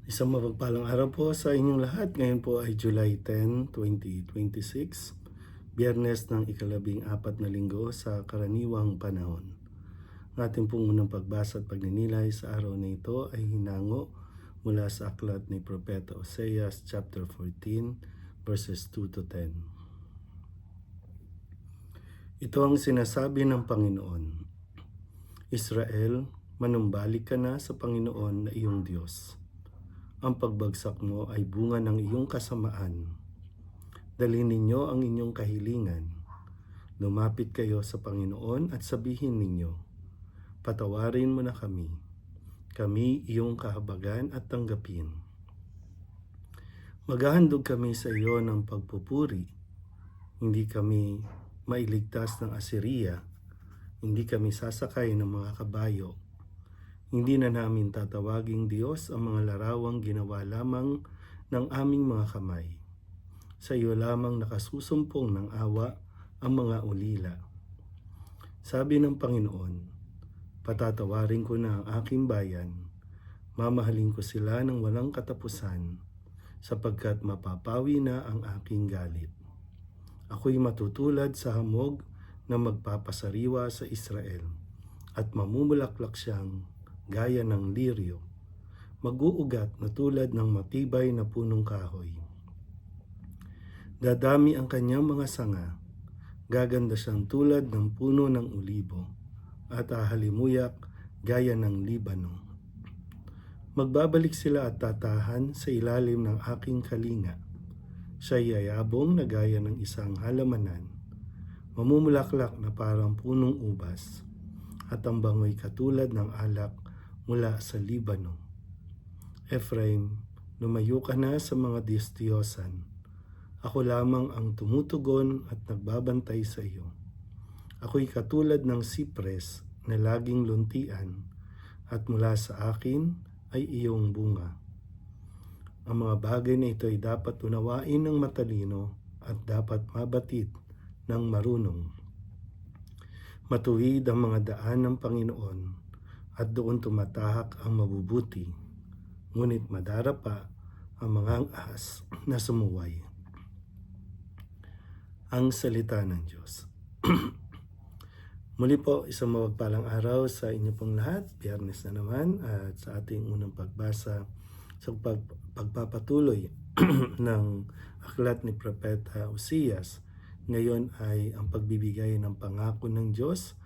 Isang mapagpalang araw po sa inyong lahat. Ngayon po ay July 10, 2026, Biyernes ng ika-14 na linggo sa karaniwang panahon. Ang ating pong unang pagbasa at pagninilay sa araw na ito ay hinango mula sa aklat ni Propeta Oseas chapter 14 verses 2 to 10. Ito ang sinasabi ng Panginoon: Israel, manumbalik ka na sa Panginoon na iyong Diyos. Ang pagbagsak mo ay bunga ng iyong kasamaan. Dalhin ninyo ang inyong kahilingan. Lumapit kayo sa Panginoon at sabihin ninyo, patawarin mo na kami. Kami iyong kahabagan at tanggapin. Maghahandog kami sa iyo ng pagpupuri. Hindi kami mailigtas ng Assyria. Hindi kami sasakay ng mga kabayo. Hindi na namin tatawaging Diyos ang mga larawang ginawa lamang ng aming mga kamay. Sa iyo lamang nakasusumpong ng awa ang mga ulila. Sabi ng Panginoon, patatawarin ko na ang aking bayan, mamahalin ko sila ng walang katapusan, sapagkat mapapawi na ang aking galit. Ako'y matutulad sa hamog na magpapasariwa sa Israel, at mamumulaklak siyang gaya ng liryo, mag-uugat na tulad ng matibay na punong kahoy. Dadami ang kanyang mga sanga, gaganda siyang tulad ng puno ng ulibo, at ahalimuyak gaya ng Libano. Magbabalik sila at tatahan sa ilalim ng aking kalinga. Siya'y yayabong na gaya ng isang halamanan, mamumulaklak na parang punong ubas, at ang bango'y katulad ng alak mula sa Libano. Ephraim, lumayo ka na sa mga Diyos-Diyosan. Ako lamang ang tumutugon at nagbabantay sa iyo. Ako'y katulad ng sipres na laging luntian, at mula sa akin ay iyong bunga. Ang mga bagay na ito ay dapat unawain ng matalino at dapat mabatid ng marunong. Matuwid ang mga daan ng Panginoon, at doon tumatahak ang mabubuti, ngunit madarapa ang mga ahas na sumuway. Ang salita ng Diyos. Muli po, isang mapagpalang araw sa inyo pong lahat. Biyernes na naman at sa ating unang pagbasa sa pagpapatuloy ng aklat ni Propeta Oseas. Ngayon ay ang pagbibigay ng pangako ng Diyos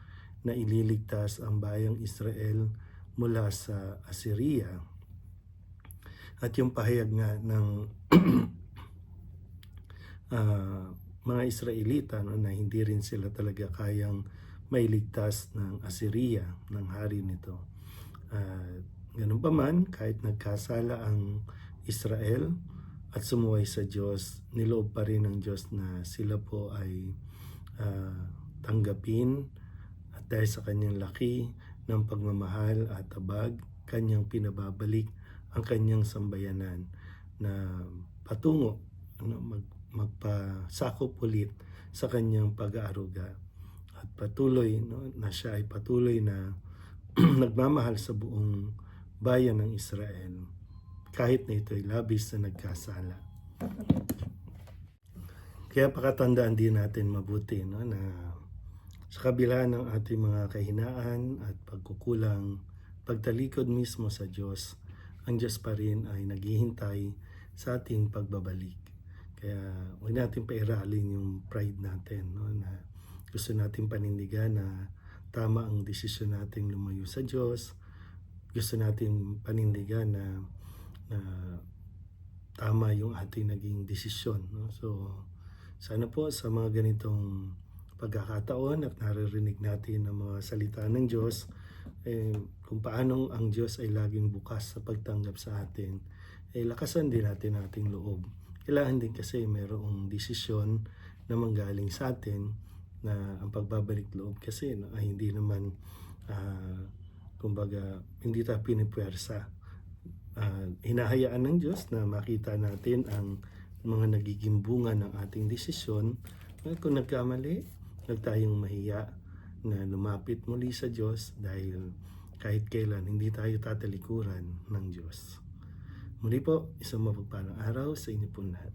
na ililigtas ang bayang Israel mula sa Assyria. At yung pahayag nga ng mga Israelita na hindi rin sila talaga kayang mailigtas ng Assyria, ng hari nito. Ganun pa man, kahit nagkasala ang Israel at sumuway sa Diyos, niloob pa rin ng Diyos na sila po ay tanggapin. At dahil sa kanyang laki ng pagmamahal at habag, kanyang pinababalik ang kanyang sambayanan na patungo, magpasakop ulit sa kanyang pag-aaruga. At patuloy na siya ay patuloy na nagmamahal sa buong bayan ng Israel, kahit na ito ay labis na nagkasala. Kaya pakatandaan din natin mabuti na sa kabila ng ating mga kahinaan at pagkukulang, pagtalikod mismo sa Diyos, ang Diyos pa rin ay naghihintay sa ating pagbabalik. Kaya huwag natin pairalin yung pride natin, na gusto natin panindigan na tama ang desisyon nating lumayo sa Diyos. Gusto natin panindigan na tama yung ating naging desisyon. So, sana po sa mga ganitong pagkakataon at naririnig natin ang mga salita ng Diyos, kung paano ang Diyos ay laging bukas sa pagtanggap sa atin, lakasan din natin ating loob. Kailangan din kasi mayroong desisyon na manggaling sa atin, na ang pagbabalik loob kasi ay hindi naman, kumbaga, hindi tayo pinipwersa. Hinahayaan ng Diyos na makita natin ang mga nagiging bunga ng ating desisyon. At kung nagkamali, huwag tayong mahiya na lumapit muli sa Diyos, dahil kahit kailan hindi tayo tatalikuran ng Diyos. Muli po, isang mapagpalang araw sa inyo po lahat.